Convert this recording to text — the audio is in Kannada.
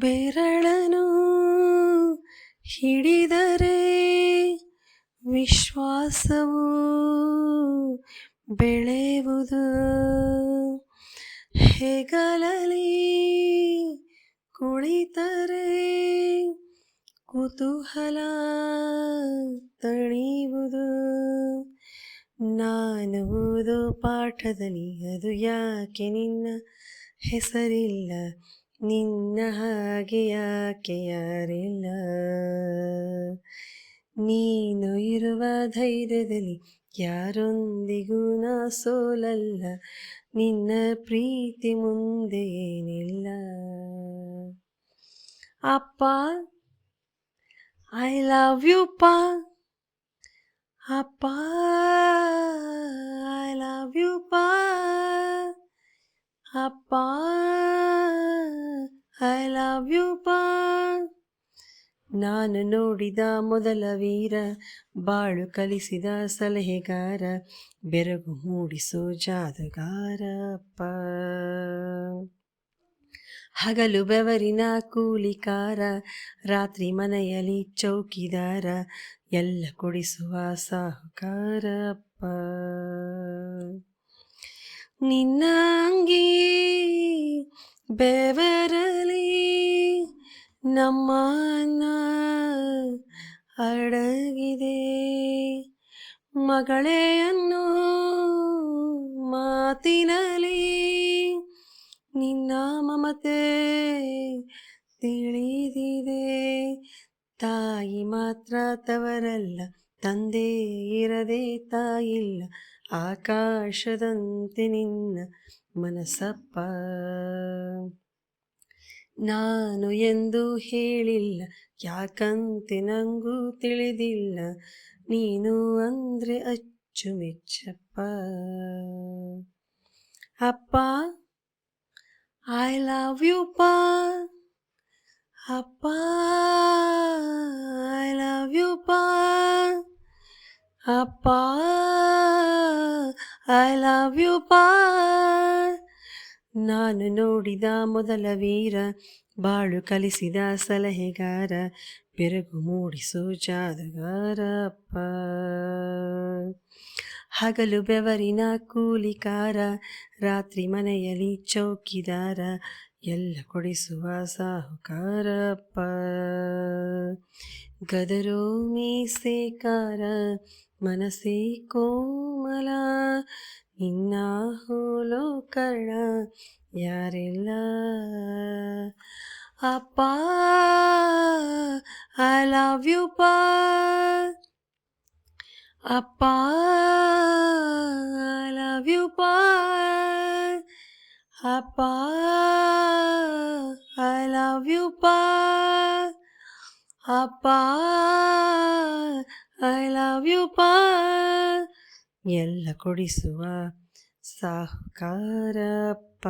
ಬೆರಳನು ಹಿಡಿದರೆ ವಿಶ್ವಾಸವು ಬೆಳೆಯುವುದು. ಹೆಗಲಲ್ಲಿ ಕುಳಿತರೆ ಕುತೂಹಲ ತಣಿಯುವುದು. ನಾನು ಓದೋ ಪಾಠದಲ್ಲಿ ಅದು ಯಾಕೆ ನಿನ್ನ ಹೆಸರಿಲ್ಲ, ನಿನ್ನ ಹಾಗೆ ಯಾಕೆ ಯಾರಿಲ್ಲ. ನೀನು ಇರುವ ಧೈರ್ಯದಲ್ಲಿ ಯಾರೊಂದಿಗೂ ನಾ ಸೋಲಲ್ಲ, ನಿನ್ನ ಪ್ರೀತಿ ಮುಂದೆ ಏನಿಲ್ಲ. ಅಪ್ಪ ಐ ಲವ್ ಯು ಪಾ, ಅಪ್ಪ ಐ ಲವ್ ಯು ಪಾ, ಅಪ್ಪ ಐ ಲವ್ ಯು ಪಾ. ನಾನು ನೋಡಿದ ಮೊದಲ ವೀರ, ಬಾಳು ಕಲಿಸಿದ ಸಲಹೆಗಾರ, ಬೆರಗು ಮೂಡಿಸೋ ಜಾದಗಾರ ಅಪ್ಪ. ಹಗಲು ಬೆವರಿನ ಕೂಲಿಕಾರ, ರಾತ್ರಿ ಮನೆಯಲ್ಲಿ ಚೌಕಿದಾರ, ಎಲ್ಲ ಕೊಡಿಸುವ ಸಾಹುಕಾರ ಅಪ್ಪ. ನಿನ್ನ ಅಂಗಿ ಬೆವರಲಿ ನಮ್ಮ ಅನ್ನ ಅಡಗಿದೆ, ಮಗಳೇ ಅನ್ನೋ ಮಾತಿನಲ್ಲಿ ನಿನ್ನ ಮಮತೆ ತಿಳಿದಿದೆ. ತಾಯಿ ಮಾತ್ರ ತವರಲ್ಲ, ತಂದೆ ಇರದೆ ತಾಯಿಲ್ಲ, ಆಕಾಶದಂತೆ ನಿನ್ನ ಮನಸ್ಸಪ್ಪ. ನಾನು ಎಂದು ಹೇಳಿಲ್ಲ, ಯಾಕಂತೆ ನಂಗೂ ತಿಳಿದಿಲ್ಲ, ನೀನು ಅಂದ್ರೆ ಅಚ್ಚುಮೆಚ್ಚಪ್ಪ. ಅಪ್ಪ ಐ ಲವ್ ಯು ಪಾ, ಅಪ್ಪ ಐ ಲವ್ ಯು ಪಾ, ಅಪ್ಪ ಐ ಲವ್ ಯು ಪಾ. ನಾನು ನೋಡಿದ ಮೊದಲ ವೀರ, ಬಾಳು ಕಲಿಸಿದ ಸಲಹೆಗಾರ, ಬೆರಗು ಮೂಡಿಸೋ ಜಾದಗಾರ ಅಪ್ಪ. ಹಗಲು ಬೆವರಿನ ಕೂಲಿಕಾರ, ರಾತ್ರಿ ಮನೆಯಲ್ಲಿ ಚೌಕಿದಾರ, ಎಲ್ಲ ಕೊಡಿಸುವ ಸಾಹುಕಾರ ಅಪ್ಪ. ಗದರೋ ಮೀಸೆಕಾರ, ಮನಸ್ಸೇ ಕೋಮಲ, ನಿನ್ನ ಹೋಲೋ ಕರ್ಣ ಯಾರಿಲ್ಲ. ಅಪ್ಪ ಐ ಲವ್ ಯು ಪಾ, ಅಪ್ಪ ಐ ಲವ್ ಯು ಪಾ, ಅಪ್ಪ ಐ ಲವ್ ಯು ಪಾ, ಅಪ್ಪ ಐ ಲವ್ ಯು ಪಾ. ಎಲ್ಲ ಕೊಡಿಸುವ ಸಾಹುಕಾರಪ್ಪ.